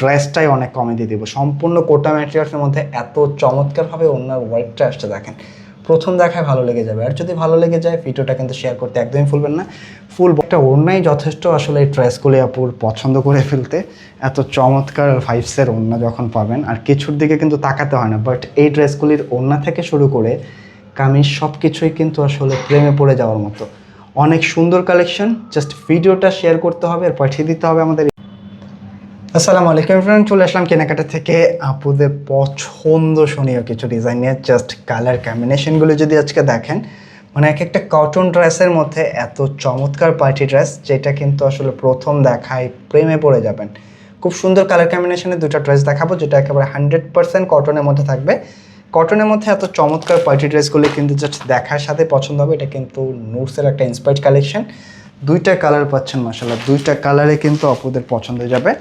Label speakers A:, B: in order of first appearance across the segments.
A: ড্রেসটাই অনেক কমে দিয়ে দেবো। সম্পূর্ণ কোটা ম্যাটেরিয়ালসের মধ্যে এত চমৎকারভাবে ওনার ওয়ার্কটা আসছে দেখেন, প্রথম দেখায় ভালো লেগে যাবে। আর যদি ভালো লেগে যায় ভিডিওটা কিন্তু শেয়ার করতে একদমই ভুলবেন না। ফুল একটা ওড়নাই যথেষ্ট আসলে এই ড্রেসগুলি আপুর পছন্দ করে ফেলতে। এত চমৎকার ভাইবসের ওড়না যখন পাবেন আর কিছুর দিকে কিন্তু তাকাতে হয় না। বাট এই ড্রেসগুলির ওড়না থেকে শুরু করে কামিজ সব কিছুই কিন্তু আসলে প্রেমে পড়ে যাওয়ার মতো অনেক সুন্দর কালেকশন। জাস্ট ভিডিওটা শেয়ার করতে হবে আর পাঠিয়ে দিতে হবে আমাদের। আসসালামু আলাইকুম ফ্রেন্ড, চলে আসলাম কেনাকাটা থেকে আপুদের পছন্দসনীয় কিছু ডিজাইন নিয়ে। জাস্ট কালার কম্বিনেশনগুলো যদি আজকে দেখেন, মানে এক একটা কটন ড্রেসের মধ্যে এত চমৎকার পার্টি ড্রেস যেটা কিন্তু আসলে প্রথম দেখায় প্রেমে পড়ে যাবেন। খুব সুন্দর কালার কম্বিনেশনের দুটো ড্রেস দেখাবো যেটা একেবারে 100% কটনের মধ্যে থাকবে। কটনের মধ্যে এত চমৎকার পার্টি ড্রেসগুলি কিন্তু জাস্ট দেখার সাথে পছন্দ হবে। এটা কিন্তু নুটসের একটা ইন্সপায়ার্ড কালেকশন। দুইটা কালার পাচ্ছেন মাশাআল্লাহ, দুইটা কালারে কিন্তু আপুদের পছন্দ হয়ে যাবে।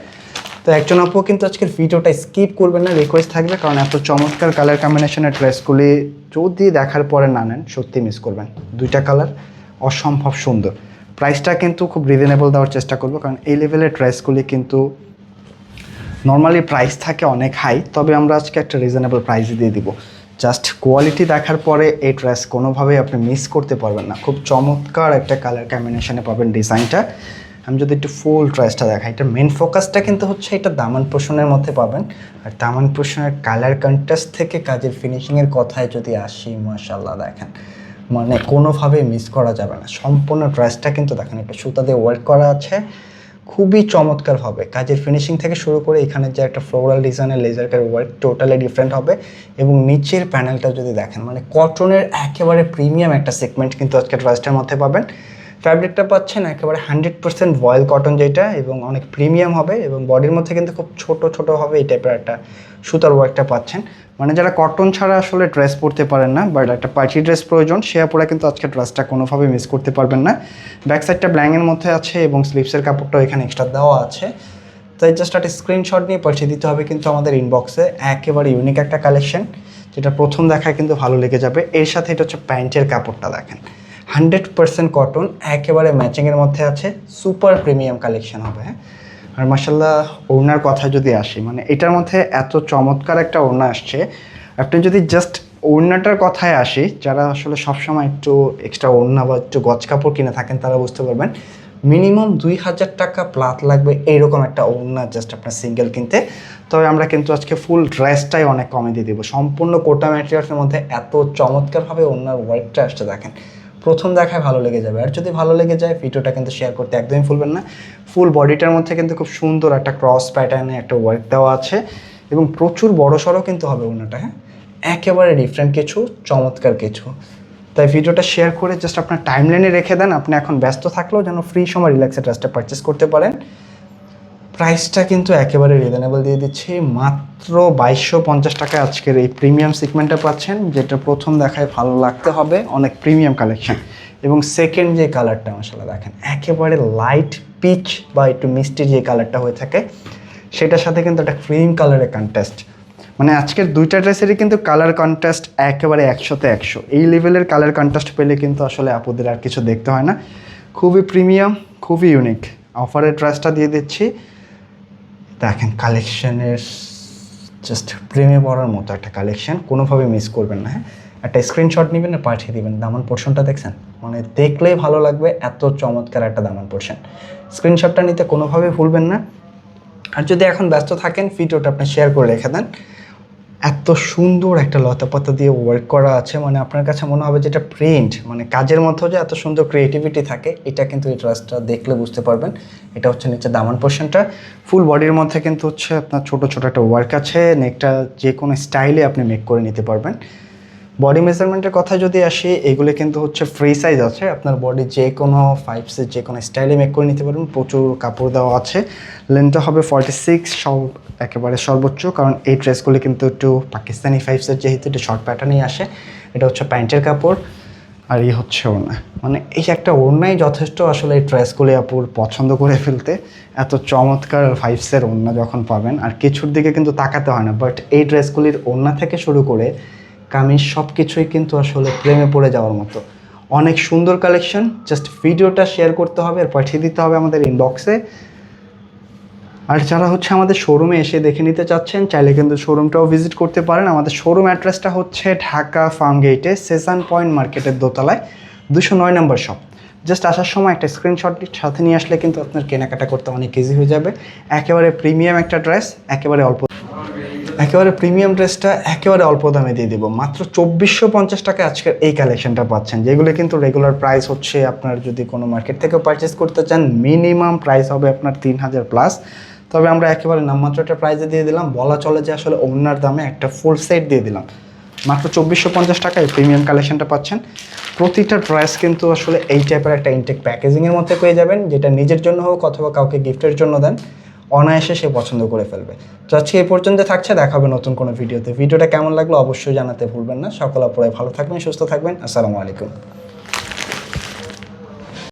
A: তো একজন আপু কিন্তু আজকের ভিডিওটা স্কিপ করবেন না, রিকোয়েস্ট থাকবে, কারণ এত চমৎকার কালার কম্বিনেশনের ড্রেসগুলি যদি দেখার পরে না নেন সত্যি মিস করবেন। দুইটা কালার অসম্ভব সুন্দর। প্রাইসটা কিন্তু খুব রিজনেবল দেওয়ার চেষ্টা করবো, কারণ এই লেভেলের ড্রেসগুলি কিন্তু নর্মালি প্রাইস থাকে অনেক হাই, তবে আমরা আজকে একটা রিজনেবল প্রাইসে দিয়ে দিব। জাস্ট কোয়ালিটি দেখার পরে এই ড্রেস কোনোভাবেই আপনি মিস করতে পারবেন না। খুব চমৎকার একটা কালার কম্বিনেশনে পাবেন ডিজাইনটা। আমি যদি একটু ফুল ড্রেসটা দেখাই, এটা মেন ফোকাসটা কিন্তু হচ্ছে এটা দামান পোর্শনের মধ্যে পাবেন। আর দামান পোর্শনের কালার কন্ট্রাস্ট থেকে কাজের ফিনিশিংয়ের কথায় যদি আসি, মাশাআল্লাহ দেখেন, মানে কোনোভাবেই মিস করা যাবে না। সম্পূর্ণ ড্রেসটা কিন্তু দেখেন একটা সুতা দিয়ে ওয়ার্ক করা আছে, খুবই চমৎকার হবে। কাজের ফিনিশিং থেকে শুরু করে এখানে যে একটা ফ্লোরাল ডিজাইনের laser cut work totally different হবে। এবং নিচের প্যানেলটা যদি দেখেন, মানে কটনের একেবারে প্রিমিয়াম একটা সেগমেন্ট কিন্তু আজকে ড্রেসটার মধ্যে পাবেন। ফ্যাব্রিকটা পাচ্ছেন একেবারে 100% ভয়েল কটন যেটা, এবং অনেক প্রিমিয়াম হবে। এবং বডির মধ্যে কিন্তু খুব ছোট ছোট হবে এই টাইপের একটা সুতার ওয়ার্কটা পাচ্ছেন। মানে যারা কটন ছাড়া আসলে ড্রেস পরতে পারেন না, বাট একটা পার্টি ড্রেস প্রয়োজন, সে আপুরা কিন্তু আজকে ড্রেসটা কোনোভাবে মিস করতে পারবেন না। ব্যাক সাইডটা ব্ল্যাঙ্কের মধ্যে আছে এবং স্লিভসের কাপড়টাও এখানে এক্সট্রা দেওয়া আছে। তাই জাস্ট একটা স্ক্রিনশট নিয়ে পাঠিয়ে দিতে হবে কিন্তু আমাদের ইনবক্সে। একেবারে ইউনিক একটা কালেকশন যেটা প্রথম দেখায় কিন্তু ভালো লেগে যাবে। এর সাথে এটা হচ্ছে প্যান্টের কাপড়টা দেখেন, 100% কটন, একেবারে ম্যাচিংয়ের মধ্যে আছে, সুপার প্রিমিয়াম কালেকশন হবে। হ্যাঁ, আর মাশাআল্লাহ ওড়নার কথা যদি আসি, মানে এটার মধ্যে এত চমৎকার একটা ওড়না আসছে। আপনি যদি জাস্ট ওড়নাটার কথায় আসি, যারা আসলে সবসময় একটু এক্সট্রা ওড়না বা একটু গজ কাপড় কিনে থাকেন তারা বুঝতে পারবেন মিনিমাম 2000 টাকা প্লাস লাগবে এইরকম একটা ওড়না জাস্ট আপনার সিঙ্গেল কিনতে। তবে আমরা কিন্তু আজকে ফুল ড্রেসটাই অনেক কমে দিয়ে দেবো। সম্পূর্ণ কোটা ম্যাটেরিয়ালসের মধ্যে এত চমৎকারভাবে ওড়নার ওয়ার্কটা আসছে দেখেন, প্রথম দেখায় ভালো লেগে যাবে। আর যদি ভালো লেগে যায় ভিডিওটা কিন্তু শেয়ার করতে একদমই ভুলবেন না। ফুল বডিটার মধ্যে কিন্তু খুব সুন্দর একটা ক্রস প্যাটার্নে একটা ওয়ার্ক দেওয়া আছে এবং প্রচুর বড় সড়ো কিন্তু হবে ওড়নাটা। হ্যাঁ, একেবারে ডিফারেন্ট কিছু, চমৎকার কিছু। তাই ভিডিওটা শেয়ার করে জাস্ট আপনার টাইমলাইনে রেখে দেন। আপনি এখন ব্যস্ত থাকলেও যেন ফ্রি সময় রিল্যাক্সে ড্রেসটা পারচেস করতে পারেন। প্রাইসটা কিন্তু একেবারে রিজনেবল দিয়ে দিচ্ছি, মাত্র 2250 টাকায় আজকের এই প্রিমিয়াম সিগমেন্টটা পাচ্ছেন, যেটা প্রথম দেখায় ভালো লাগতে হবে। অনেক প্রিমিয়াম কালেকশন। এবং সেকেন্ড যে কালারটা মাশাআল্লাহ দেখেন, একেবারে লাইট পিচ বা একটু মিষ্টি যে কালারটা হয়ে থাকে সেটার সাথে কিন্তু একটা ক্রিম কালারের কন্ট্রাস্ট। মানে আজকের দুইটা ড্রেসেরই কিন্তু কালার কন্ট্রাস্ট একেবারে 100তে 100। এই লেভেলের কালার কন্ট্রাস্ট পেলে কিন্তু আসলে আপুদের আর কিছু দেখতে হয় না। খুবই প্রিমিয়াম, খুবই ইউনিক অফারের ড্রেসটা দিয়ে দিচ্ছি। দেখেন কালেকশনের জাস্ট প্রেমে পড়ার মতো একটা কালেকশন, কোনোভাবে মিস করবেন না। হ্যাঁ, একটা স্ক্রিনশট নেবেন আর পাঠিয়ে দেবেন। দামান পোর্শনটা দেখছেন, মানে দেখলেই ভালো লাগবে, এত চমৎকার একটা দামান পোর্শন। স্ক্রিনশটটা নিতে কোনোভাবে ভুলবেন না। আর যদি এখন ব্যস্ত থাকেন ভিডিওটা আপনি শেয়ার করে রেখে দেন। এত সুন্দর একটা লতাপাতা দিয়ে ওয়ার্ক করা আছে, মানে আপনার কাছে মনে হবে যেটা প্রিন্ট, মানে কাজের মধ্যেও যে এত সুন্দর ক্রিয়েটিভিটি থাকে এটা কিন্তু এই ড্রেসটা দেখলে বুঝতে পারবেন। এটা হচ্ছে নিচে দামান পোর্শনটা। ফুল বডির মধ্যে কিন্তু হচ্ছে আপনার ছোট ছোট একটা ওয়ার্ক আছে। নেকটা যে কোনো স্টাইলে আপনি মেক করে নিতে পারবেন। বডি মেজারমেন্টের কথা যদি আসি, এগুলো কিন্তু হচ্ছে ফ্রি সাইজ আছে। আপনার বডি যে কোনো 5 যে কোনো স্টাইলে মেক করে নিতে পারবেন। প্রচুর কাপড় দেওয়া আছে। লেন্থটা হবে 46, সব একেবারে সর্বোচ্চ, কারণ এই ড্রেসগুলি কিন্তু একটু পাকিস্তানি 5 যেহেতু এটা শর্ট প্যাটার্নেই আসে। এটা হচ্ছে প্যান্টের কাপড় আর এই হচ্ছে ওড়না। মানে এই একটা ওড়নাই যথেষ্ট আসলে এই ড্রেসগুলি আপুর পছন্দ করে ফেলতে। এত চমৎকার ভাইবসের ওড়না যখন পাবেন আর কিছুর দিকে কিন্তু তাকাতে হয় না। বাট এই ড্রেসগুলির ওড়না থেকে শুরু করে কামিজ সব কিছুই কিন্তু আসলে প্রেমে পড়ে যাওয়ার মতো অনেক সুন্দর কালেকশন। জাস্ট ভিডিওটা শেয়ার করতে হবে আর পাঠিয়ে দিতে হবে আমাদের ইনবক্সে। আর যারা হচ্ছে আমাদের শোরুমে এসে দেখে নিতে চাচ্ছেন চাইলে কিন্তু শোরুমটাও ভিজিট করতে পারেন। আমাদের শোরুম অ্যাড্রেসটা হচ্ছে ঢাকা ফার্ম গেটে সেসান পয়েন্ট মার্কেটের দোতলায় 209 নম্বর শপ। জাস্ট আসার সময় একটা স্ক্রিনশট সাথে নিয়ে আসলে কিন্তু আপনার কেনাকাটা করতে অনেক ইজি হয়ে যাবে। একেবারে প্রিমিয়াম একটা ড্রেস, একেবারে প্রিমিয়াম ড্রেসটা একেবারে অল্প দামে দিয়ে দেবো, মাত্র 2450 টাকা আজকের এই কালেকশনটা পাচ্ছেন, যেগুলো কিন্তু রেগুলার প্রাইস হচ্ছে আপনার যদি কোনো মার্কেট থেকেও পারচেস করতে চান মিনিমাম প্রাইস হবে আপনার 3000 প্লাস। তবে আমরা একেবারে নামমাত্র একটা প্রাইসে দিয়ে দিলাম, বলা চলে যে আসলে ওনার দামে একটা ফুল সেট দিয়ে দিলাম। মাত্র 2450 টাকায় প্রিমিয়াম কালেকশনটা পাচ্ছেন। প্রতিটা ড্রেস কিন্তু আসলে এই টাইপের একটা ইনটেক প্যাকেজিংয়ের মধ্যে পেয়ে যাবেন, যেটা নিজের জন্য হোক অথবা কাউকে গিফটের জন্য দেন, অনায়াসে সে পছন্দ করে ফেলবে। তো আজকে এই পর্যন্ত থাকছে, দেখা হবে নতুন কোনো ভিডিওতে। ভিডিওটা কেমন লাগলো অবশ্যই জানাতে ভুলবেন না। সকল আপনারা ভালো থাকবেন, সুস্থ থাকবেন। আসসালামু আলাইকুম।